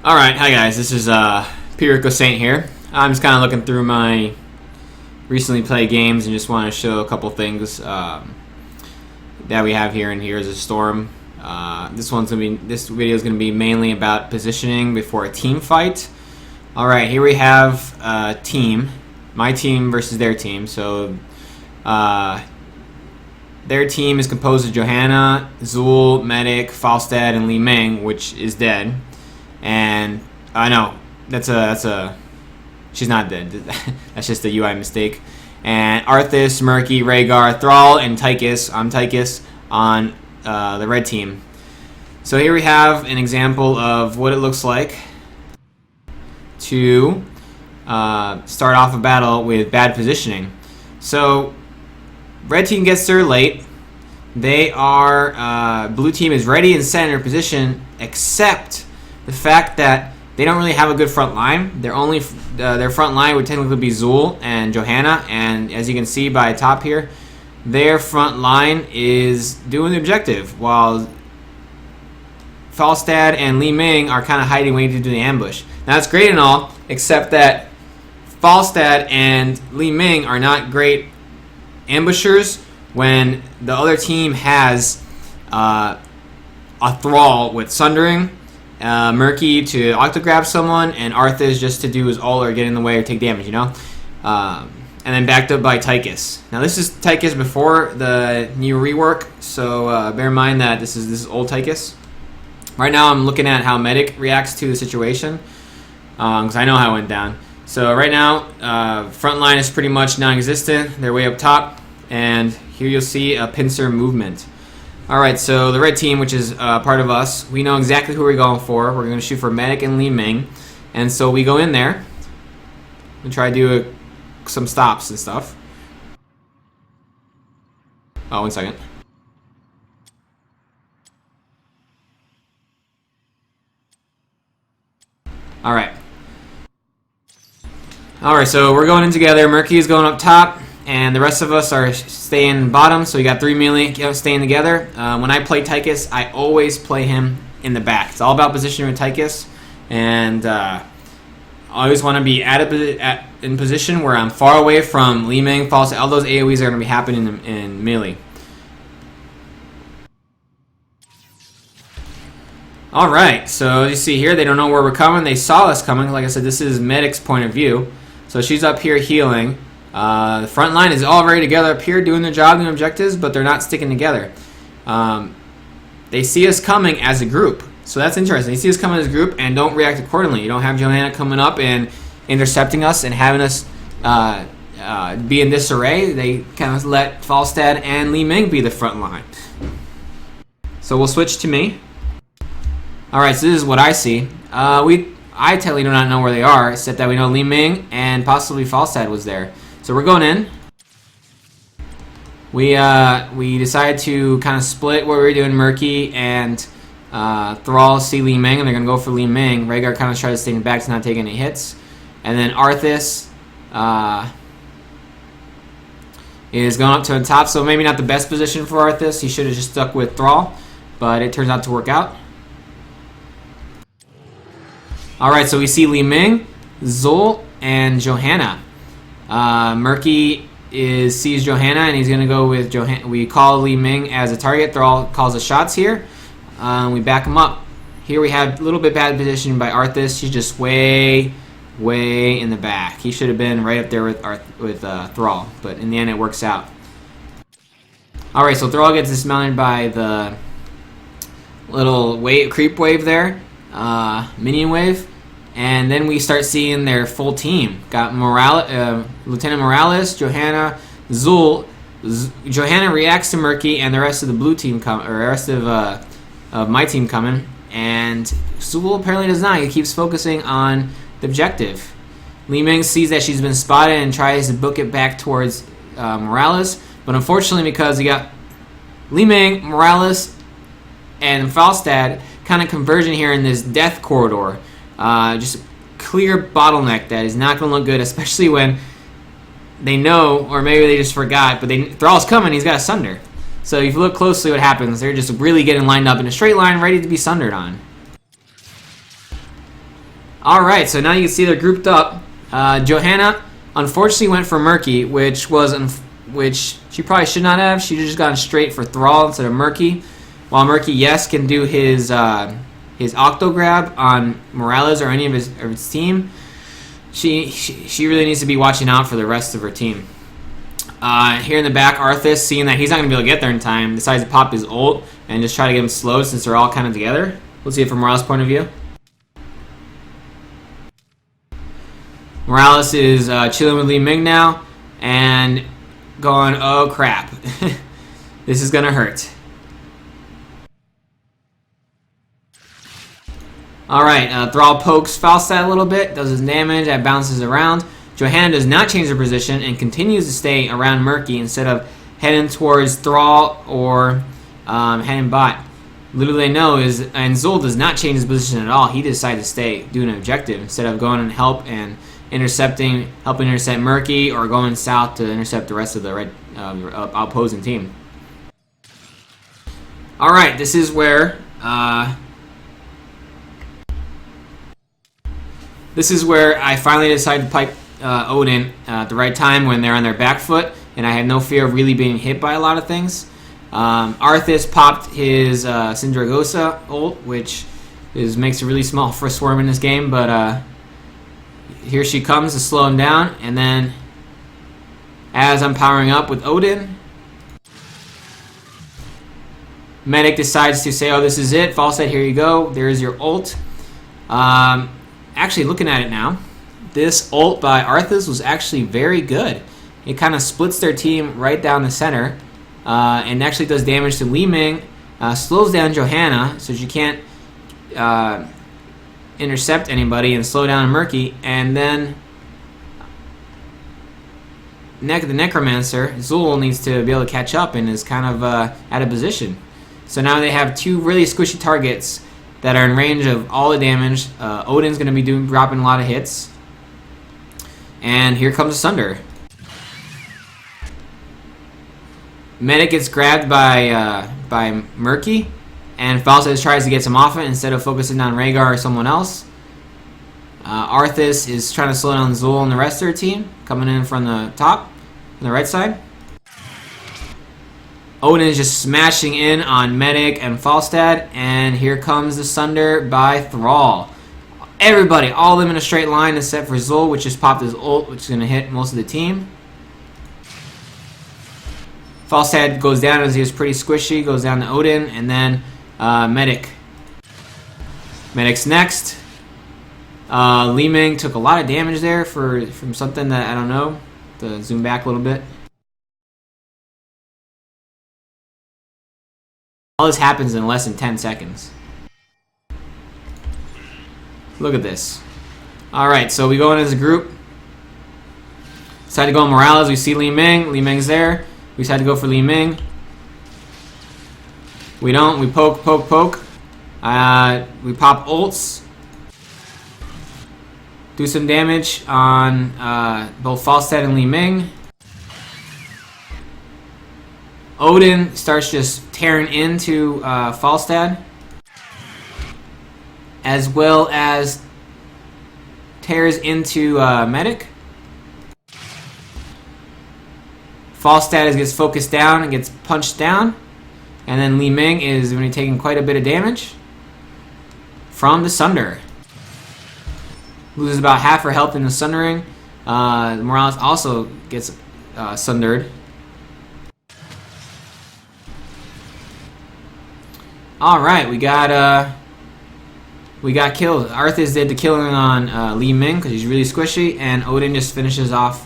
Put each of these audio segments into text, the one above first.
Alright, hi guys, this is Pirico Saint here. I'm just kind of looking through my recently played games and just want to show a couple things that we have here. And here's a Storm. This video is gonna be mainly about positioning before a team fight. Alright, here we have a team. My team versus their team. So their team is composed of Johanna, Zul, Medic, Falstad, and Li Ming, which is dead. And I know she's not dead. That's just a UI mistake. And Arthas, Murky, Rhaegar, Thrall, and Tychus. I'm Tychus on the red team. So here we have an example of what it looks like to start off a battle with bad positioning. So red team gets there late. They are blue team is ready and set in their position, except the fact that they don't really have a good front line. Their front line would technically be Zul and Johanna, and as you can see by top here, their front line is doing the objective, while Falstad and Li Ming are kind of hiding, waiting to do the ambush. Now that's great and all, except that Falstad and Li Ming are not great ambushers when the other team has a Thrall with Sundering, Murky to octograb someone, and Arthas just to do his ult or get in the way or take damage, you know? And then backed up by Tychus. Now this is Tychus before the new rework, so bear in mind that this is old Tychus. Right now I'm looking at how Medic reacts to the situation, because I know how it went down. So right now, front line is pretty much non-existent. They're way up top, and here you'll see a pincer movement. Alright, so the red team, which is part of us, we know exactly who we're going for. We're going to shoot for Medic and Li Ming. And so we go in there and try to do some stops and stuff. Oh, 1 second. Alright. Alright, so we're going in together. Murky is going up top, and the rest of us are staying bottom, so we got 3 melee staying together. When I play Tychus, I always play him in the back. It's all about positioning with Tychus, and I always want to be in position where I'm far away from Li Ming, Falstad. All those AoEs are going to be happening in melee. Alright, so as you see here, they don't know where we're coming. They saw us coming. Like I said, this is Medic's point of view. So she's up here healing. The front line is all ready together up here doing their job, doing objectives, but they're not sticking together. They see us coming as a group. So that's interesting. They see us coming as a group and don't react accordingly. You don't have Johanna coming up and intercepting us and having us be in disarray. They kind of let Falstad and Li Ming be the front line. So we'll switch to me. Alright, so this is what I see. I totally do not know where they are, except that we know Li Ming and possibly Falstad was there. So we're going in. We decided to kind of split what we were doing. Murky and Thrall see Li Ming, and they're going to go for Li Ming. Rhaegar kind of tries to stay in the back to not take any hits. And then Arthas is going up to the top, so maybe not the best position for Arthas. He should have just stuck with Thrall, but it turns out to work out. Alright, so we see Li Ming, Zul, and Johanna. Murky sees Johanna, and he's going to go with Johanna. We call Li Ming as a target. Thrall calls the shots here. We back him up. Here we have a little bit bad position by Arthas. She's just way in the back. He should have been right up there with Thrall, but in the end it works out. Alright, so Thrall gets dismounted by the little creep wave there. Minion wave, and then we start seeing their full team. Got Lieutenant Morales, Johanna, Zul. Johanna reacts to Murky, and the rest of the blue team rest of my team coming, and Zul apparently does not. He keeps focusing on the objective. Li Ming sees that she's been spotted and tries to book it back towards Morales, but unfortunately, because he got Li Ming, Morales, and Falstad kind of conversion here in this death corridor. Just a clear bottleneck that is not going to look good, especially when they know, or maybe they just forgot, but Thrall's coming, he's got a Sunder. So if you look closely what happens, they're just really getting lined up in a straight line, ready to be sundered on. Alright, so now you can see they're grouped up. Johanna unfortunately went for Murky, which she probably should not have. She just gone straight for Thrall instead of Murky. While Murky, yes, can do his Octo Grab on Morales or any of his team, she really needs to be watching out for the rest of her team. Here in the back, Arthas, seeing that he's not going to be able to get there in time, decides to pop his ult and just try to get him slowed since they're all kind of together. Let's see it from Morales' point of view. Morales is chilling with Li Ming now and going, oh crap, this is going to hurt. Alright, Thrall pokes Falstad a little bit, does his damage, that bounces around. Johanna does not change her position and continues to stay around Murky instead of heading towards Thrall or heading bot. Little they know is, and Zul does not change his position at all. He decided to stay, do an objective instead of going and helping intercept Murky or going south to intercept the rest of the red opposing team. Alright, this is where I finally decided to pipe Odin at the right time when they're on their back foot, and I had no fear of really being hit by a lot of things. Arthas popped his Syndragosa ult, which makes it really small for a Swarm in this game, but here she comes to slow him down, and then as I'm powering up with Odin, Medic decides to say, oh, this is it. Falstad, here you go. There's your ult. Actually, looking at it now, this ult by Arthas was actually very good. It kind of splits their team right down the center and actually does damage to Li Ming, slows down Johanna so she can't intercept anybody and slow down Murky, and then the Necromancer, Zul, needs to be able to catch up and is kind of out of position. So now they have two really squishy targets that are in range of all the damage. Odin's going to be dropping a lot of hits. And here comes Sunder. Medic gets grabbed by Murky, and Falstad tries to get some off it instead of focusing on Rhaegar or someone else. Arthas is trying to slow down Zul and the rest of their team, coming in from the top, on the right side. Odin is just smashing in on Medic and Falstad, and here comes the Sunder by Thrall. Everybody, all of them in a straight line except for Zul, which just popped his ult, which is going to hit most of the team. Falstad goes down as he was pretty squishy, goes down to Odin, and then Medic. Medic's next. Li Ming took a lot of damage there from something that I don't know. To zoom back a little bit. All this happens in less than 10 seconds. Look at this. Alright, so we go in as a group. Decide to go on Morales. We see Li Ming. Li Ming's there. We decide to go for Li Ming. We don't. We poke. We pop ults. Do some damage on both Falstad and Li Ming. Odin starts just tearing into Falstad, as well as tears into Medic. Falstad gets focused down and gets punched down, and then Li Ming is going to be taking quite a bit of damage from the Sunder. Loses about half her health in the Sundering. Morales also gets sundered. All right, we got killed. Arthas did the killing on Li Ming because he's really squishy, and Odin just finishes off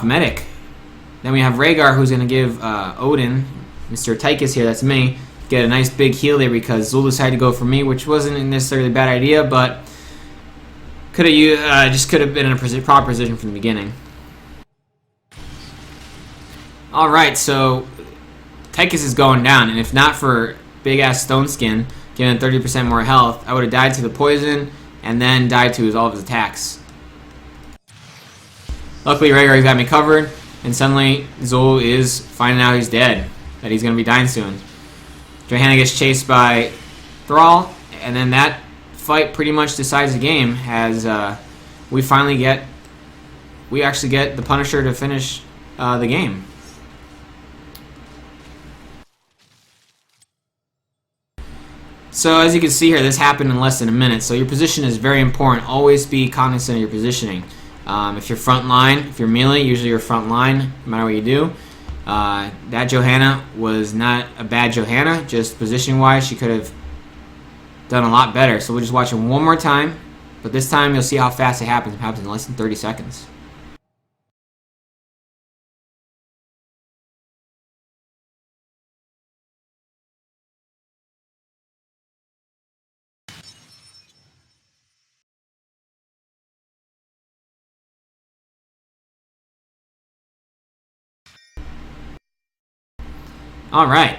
Medic. Then we have Rhaegar, who's gonna give Odin, Mr. Tychus here, that's me, get a nice big heal there because Zul decided to go for me, which wasn't necessarily a bad idea, but could have been in a proper position from the beginning. All right, so Tychus is going down, and if not for big-ass Stone Skin giving 30% more health, I would have died to the poison and then died to all of his attacks. Luckily, Rhaegar got me covered, and suddenly Zul is finding out he's dead, that he's going to be dying soon. Johanna gets chased by Thrall, and then that fight pretty much decides the game, as we actually get the Punisher to finish the game. So as you can see here, this happened in less than a minute. So your position is very important. Always be cognizant of your positioning. If you're front line, if you're melee, usually you're front line, no matter what you do. That Johanna was not a bad Johanna, just positioning-wise, she could have done a lot better. So we'll just watch it one more time, but this time you'll see how fast it happens. It happens in less than 30 seconds. All right.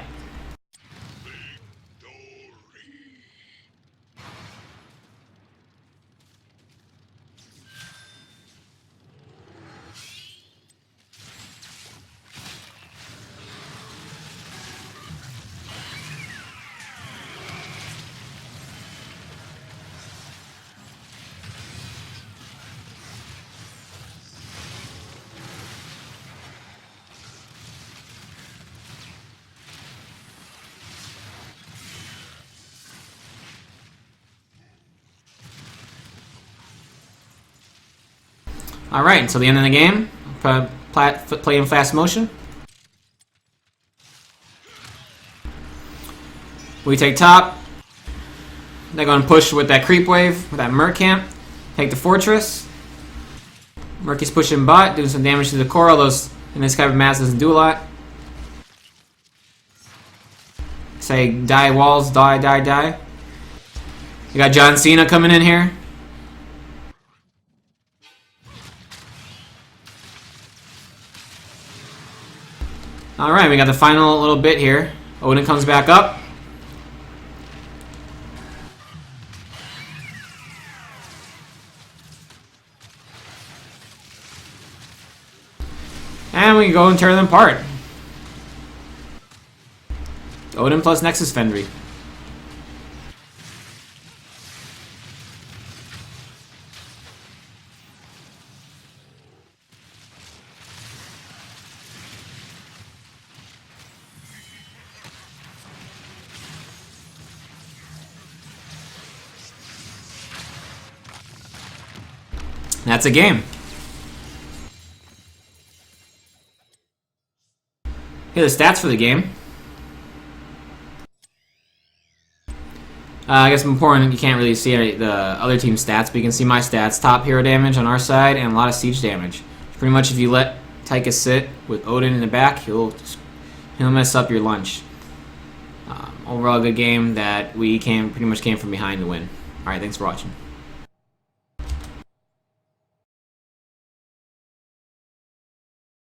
Alright, until the end of the game, play in fast motion. We take top. They're going to push with that creep wave, with that Merc camp. Take the fortress. Murky's pushing bot, doing some damage to the core, although in this kind of mass doesn't do a lot. Say, die walls, die, die, die. You got John Cena coming in here. Alright, we got the final little bit here. Odin comes back up. And we can go and tear them apart. Odin plus Nexus Fendry. That's a game. Here are the stats for the game. I guess important, you can't really see the other team's stats, but you can see my stats. Top hero damage on our side and a lot of siege damage. Pretty much if you let Tychus sit with Odin in the back, he'll mess up your lunch. Overall, a good game that we pretty much came from behind to win. Alright, thanks for watching.